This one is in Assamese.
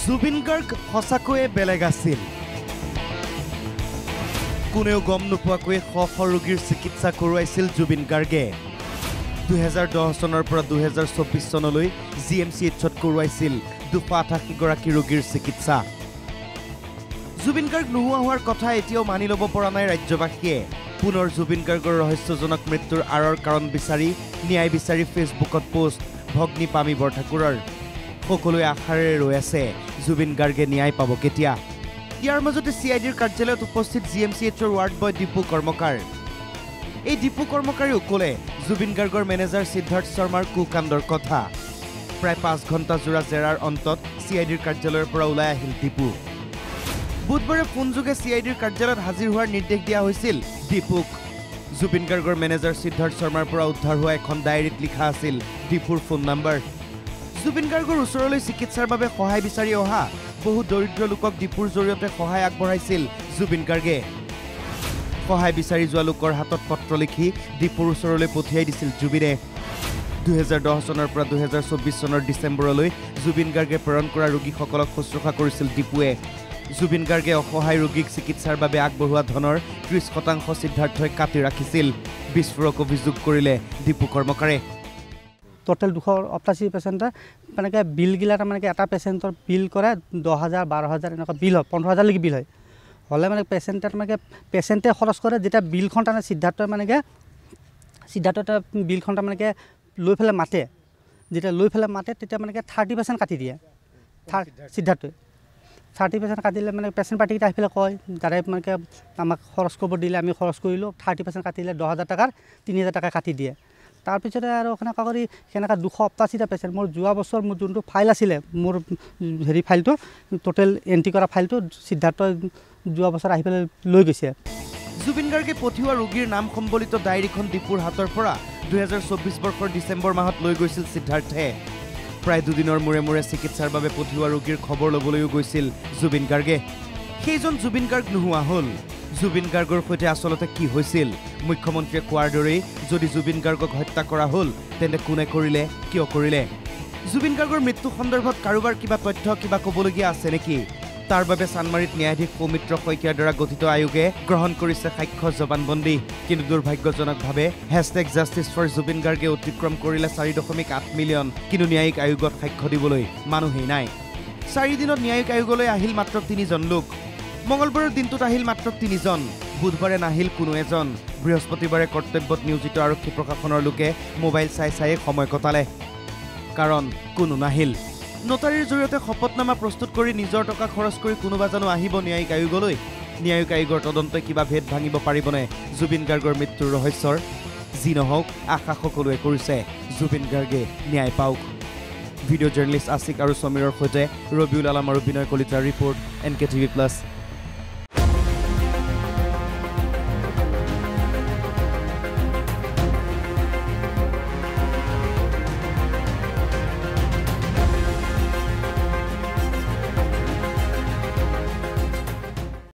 জুবিন গাৰ্গ সঁচাকৈয়ে বেলেগ আছিল। কোনেও গম নোপোৱাকৈ শ শ ৰোগীৰ চিকিৎসা কৰোৱাইছিল জুবিন গাৰ্গে। 2010 চনৰ পৰা 2024 চনলৈ GMCHত কৰোৱাইছিল 288 গৰাকী ৰোগীৰ চিকিৎসা। জুবিন গাৰ্গ নোহোৱা হোৱাৰ কথা এতিয়াও মানি ল'ব পৰা নাই ৰাজ্যবাসীয়ে। পুনৰ জুবিন গাৰ্গৰ ৰহস্যজনক মৃত্যুৰ আঁৰৰ কাৰণ বিচাৰি ন্যায় বিচাৰি ফেচবুকত পোষ্ট ভগ্নী পামী বৰঠাকুৰৰ। সকলোৱে আশাৰে ৰৈ আছে জুবিন গাৰ্গে ন্যায় পাব কেতিয়া। ইয়াৰ মাজতে CIDৰ কাৰ্যালয়ত উপস্থিত GMCHৰ ৱাৰ্ড বয় দীপু কৰ্মকাৰ। এই দীপু কৰ্মকাৰে উকলে জুবিন গাৰ্গৰ মেনেজাৰ সিদ্ধাৰ্থ শৰ্মাৰ কুকাণ্ডৰ কথা। প্ৰায় 5 ঘণ্টা জোৰা জেৰাৰ অন্তত CIDৰ কাৰ্যালয়ৰ পৰা ওলাই আহিল দীপু। বুধবাৰে ফোনযোগে CIDৰ কাৰ্যালয়ত হাজিৰ হোৱাৰ নিৰ্দেশ দিয়া হৈছিল দীপুক। জুবিন গাৰ্গৰ মেনেজাৰ সিদ্ধাৰ্থ শৰ্মাৰ পৰা উদ্ধাৰ হোৱা এখন ডায়েৰীত লিখা আছিল দীপুৰ ফোন নম্বৰ। জুবিন গাৰ্গৰ ওচৰলৈ চিকিৎসাৰ বাবে সহায় বিচাৰি অহা বহু দৰিদ্ৰ লোকক দীপুৰ জৰিয়তে সহায় আগবঢ়াইছিল জুবিন গাৰ্গে। সহায় বিচাৰি যোৱা লোকৰ হাতত পত্ৰ লিখি দীপুৰ ওচৰলৈ পঠিয়াই দিছিল জুবিনে। 2010 চনৰ পৰা 2024 চনৰ ডিচেম্বৰলৈ জুবিন গাৰ্গে প্ৰেৰণ কৰা ৰোগীসকলক শুশ্ৰূষা কৰিছিল দীপুৱে। জুবিন গাৰ্গে অসহায় ৰোগীক চিকিৎসাৰ বাবে আগবঢ়োৱা ধনৰ 30% সিদ্ধাৰ্থই কাটি ৰাখিছিল। বিস্ফোৰক অভিযোগ কৰিলে দীপু কৰ্মকাৰে। টোটেল 288 পেচেণ্টৰ মানে বিলগিলা তাৰমানে এটা পেচেণ্টৰ বিল কৰে 10,000 12,000 এনেকুৱা বিল হয়, 15,000লৈকে বিল হয়। হ'লে মানে পেচেণ্টে তাৰমানে পেচেণ্টে খৰচ কৰে। যেতিয়া বিলখন তাৰমানে সিদ্ধাৰ্থই মানে সিদ্ধাৰ্থ বিলখন তাৰমানে লৈ পেলাই মাতে। যেতিয়া লৈ পেলাই মাতে তেতিয়া মানে 30% কাটি দিয়ে সিদ্ধাৰ্থই। 30% কাটিলে মানে পেচেণ্ট পাৰ্টিকেইটা আহি পেলাই কয় দাদাই মানে আমাক খৰচ কৰিব দিলে, আমি খৰচ কৰিলোঁ। 30% কাটিলে 10,000 টকাৰ 3,000 টকা কাটি দিয়ে। তাৰপিছতে আৰু সেনেকুৱা কৰি সেনেকুৱা 288টা পেচেণ্ট। মোৰ যোৱা বছৰ মোৰ যোনটো ফাইল আছিলে, মোৰ ফাইলটো টোটেল এণ্ট্ৰি কৰা ফাইলটো সিদ্ধাৰ্থই যোৱা বছৰ আহি পেলাই লৈ গৈছে। জুবিন গাৰ্গে পঠিওৱা ৰোগীৰ নাম সম্বলিত ডায়েৰীখন দীপুৰ হাতৰ পৰা 2024 বৰ্ষৰ ডিচেম্বৰ মাহত লৈ গৈছিল সিদ্ধাৰ্থে। প্ৰায় 2 দিনৰ মূৰে মূৰে চিকিৎসাৰ বাবে পঠিওৱা ৰোগীৰ খবৰ ল'বলৈও গৈছিল জুবিন গাৰ্গে। সেইজন জুবিন গাৰ্গ নোহোৱা হ'ল। জুবিন গাৰ্গৰ সৈতে আচলতে কি হৈছিল? মুখ্যমন্ত্ৰীয়ে কোৱাৰ দৰেই যদি জুবিন গাৰ্গক হত্যা কৰা হ'ল তেন্তে কোনে কৰিলে, কিয় কৰিলে? জুবিন গাৰ্গৰ মৃত্যু সন্দৰ্ভত কাৰোবাৰ কিবা তথ্য কিবা ক'বলগীয়া আছে নেকি? তাৰ বাবে চানমাৰীত ন্যায়াধীশ সৌমিত্ৰ শইকীয়াৰ দ্বাৰা গঠিত আয়োগে গ্ৰহণ কৰিছে সাক্ষ্য জবানবন্দী। কিন্তু দুৰ্ভাগ্যজনকভাৱে #JusticeForJubin গাৰ্গে অতিক্ৰম কৰিলে 4.8 মিলিয়ন। কিন্তু ন্যায়িক আয়োগত সাক্ষ্য দিবলৈ মানুহেই নাই। 4 দিনত ন্যায়িক আয়োগলৈ আহিল মাত্ৰ 3জন লোক। মঙলবাৰৰ দিনটোত আহিল মাত্ৰ 3জন। বুধবাৰে নাহিল কোনো এজন। বৃহস্পতিবাৰে কৰ্তব্যত নিয়োজিত আৰক্ষী প্ৰশাসনৰ লোকে মোবাইল চাই সময় কটালে, কাৰণ কোনো নাহিল। নোটাৰীৰ জৰিয়তে শপতনামা প্ৰস্তুত কৰি নিজৰ টকা খৰচ কৰি কোনোবা জানো আহিব ন্যায়িক আয়োগলৈ? ন্যায়িক আয়োগৰ তদন্তই কিবা ভেদ ভাঙিব পাৰিবনে জুবিন গাৰ্গৰ মৃত্যুৰ ৰহস্যৰ? যি নহওক আশা সকলোৱে কৰিছে জুবিন গাৰ্গে ন্যায় পাওক। ভিডিঅ' জাৰ্নেলিষ্ট আছিক আৰু সমীৰৰ সৈতে ৰবিউল আলম আৰু বিনয় কলিতাৰ ৰিপৰ্ট NKTV+।